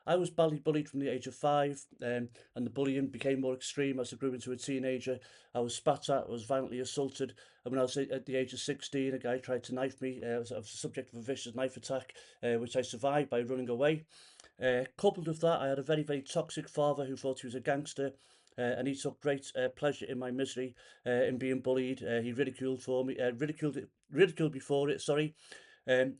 I was badly bullied from the age of 5, and the bullying became more extreme as I grew into a teenager. I was spat at, I was violently assaulted, and when I was at the age of 16, a guy tried to knife me. I was the subject of a vicious knife attack, which I survived by running away. Coupled with that, I had a very, very toxic father who thought he was a gangster, and he took great pleasure in my misery, in being bullied. He ridiculed for me, ridiculed me for it. Sorry.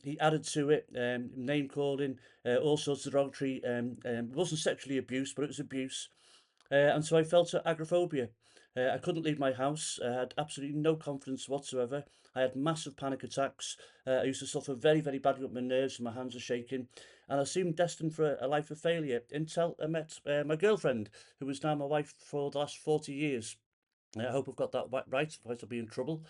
He added to it, name calling, all sorts of derogatory. It wasn't sexually abuse, but it was abuse. And so I felt agoraphobia. I couldn't leave my house. I had absolutely no confidence whatsoever. I had massive panic attacks. I used to suffer very, very badly with my nerves and my hands are shaking. And I seemed destined for a life of failure until I met my girlfriend, who is now my wife for the last 40 years. I hope I've got that right, otherwise I'll be in trouble.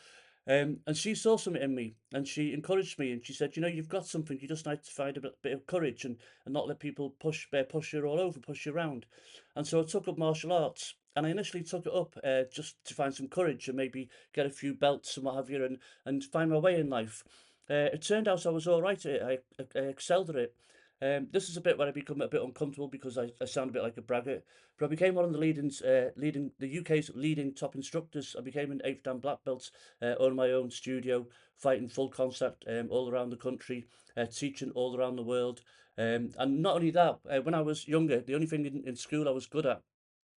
And she saw something in me and she encouraged me and she said, you know, you've got something, you just need to find a bit of courage and not let people push you all over, push you around. And so I took up martial arts and I initially took it up just to find some courage and maybe get a few belts and what have you and find my way in life. It turned out I was all right at it. I excelled at it. This is a bit where I become a bit uncomfortable because I sound a bit like a braggart, but I became one of the leading the UK's leading top instructors. I became an 8th dan black belt, own my own studio, fighting full contact all around the country, teaching all around the world. And not only that, when I was younger, the only thing in school I was good at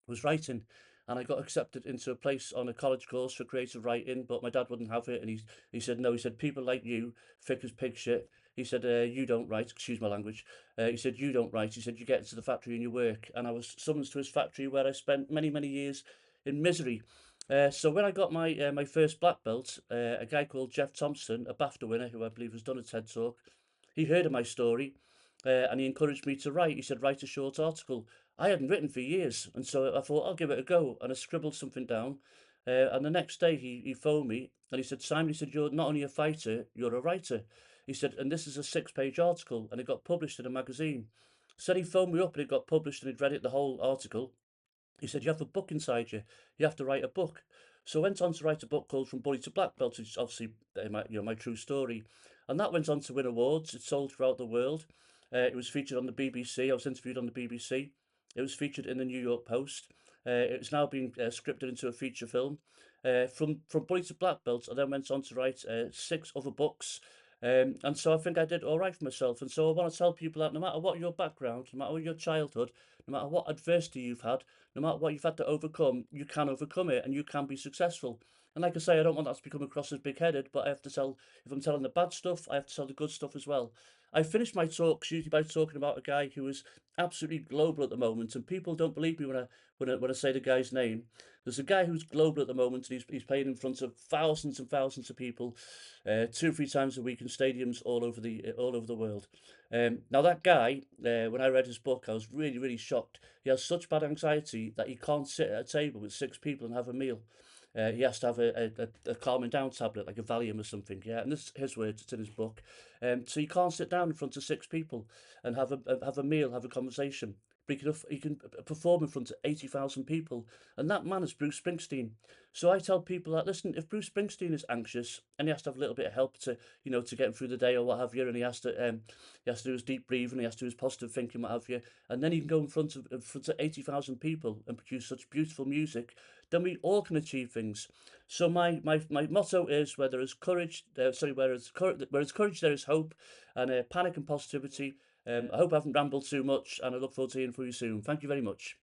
was writing. And I got accepted into a place on a college course for creative writing, but my dad wouldn't have it. And he said, no, he said, people like you, thick as pig shit. He said, you don't write, excuse my language. He said, you don't write. He said, you get into the factory and you work. And I was summoned to his factory where I spent many, many years in misery. So when I got my first black belt, a guy called Jeff Thompson, a BAFTA winner, who I believe has done a TED Talk, he heard of my story and he encouraged me to write. He said, write a short article. I hadn't written for years, and so I thought I'll give it a go. And I scribbled something down. And the next day he phoned me and he said, Simon, he said, you're not only a fighter, you're a writer. He said, and this is a 6-page article, and it got published in a magazine. So then he phoned me up and it got published and he'd read it, the whole article. He said, you have a book inside you. You have to write a book. So I went on to write a book called From Bully to Black Belt, which is obviously my true story. And that went on to win awards. It sold throughout the world. It was featured on the BBC. I was interviewed on the BBC. It was featured in the New York Post. It's now been scripted into a feature film. From Bully to Black Belt, I then went on to write 6 other books. And so I think I did all right for myself. And so I want to tell people that no matter what your background, no matter what your childhood, no matter what adversity you've had, no matter what you've had to overcome, you can overcome it and you can be successful. And like I say, I don't want that to become across as big-headed, but I have to tell, if I'm telling the bad stuff, I have to tell the good stuff as well. I finished my talks usually by talking about a guy who is absolutely global at the moment, and people don't believe me when I say the guy's name. There's a guy who's global at the moment, and he's playing in front of thousands and thousands of people, 2 or 3 times a week in stadiums all over the world. Now that guy, when I read his book, I was really, really shocked. He has such bad anxiety that he can't sit at a table with 6 people and have a meal. He has to have a calming down tablet, like a Valium or something. Yeah, and this is his words. It's in his book. So you can't sit down in front of 6 people and have a meal, have a conversation. But he can perform in front of 80,000 people, and that man is Bruce Springsteen. So I tell people that listen, if Bruce Springsteen is anxious and he has to have a little bit of help to get him through the day or what have you, and he has to do his deep breathing, he has to do his positive thinking, what have you, and then he can go in front of 80,000 people and produce such beautiful music, then we all can achieve things. So my motto is where there is courage, where there's courage there is hope, and panic and positivity. I hope I haven't rambled too much, and I look forward to hearing from you soon. Thank you very much.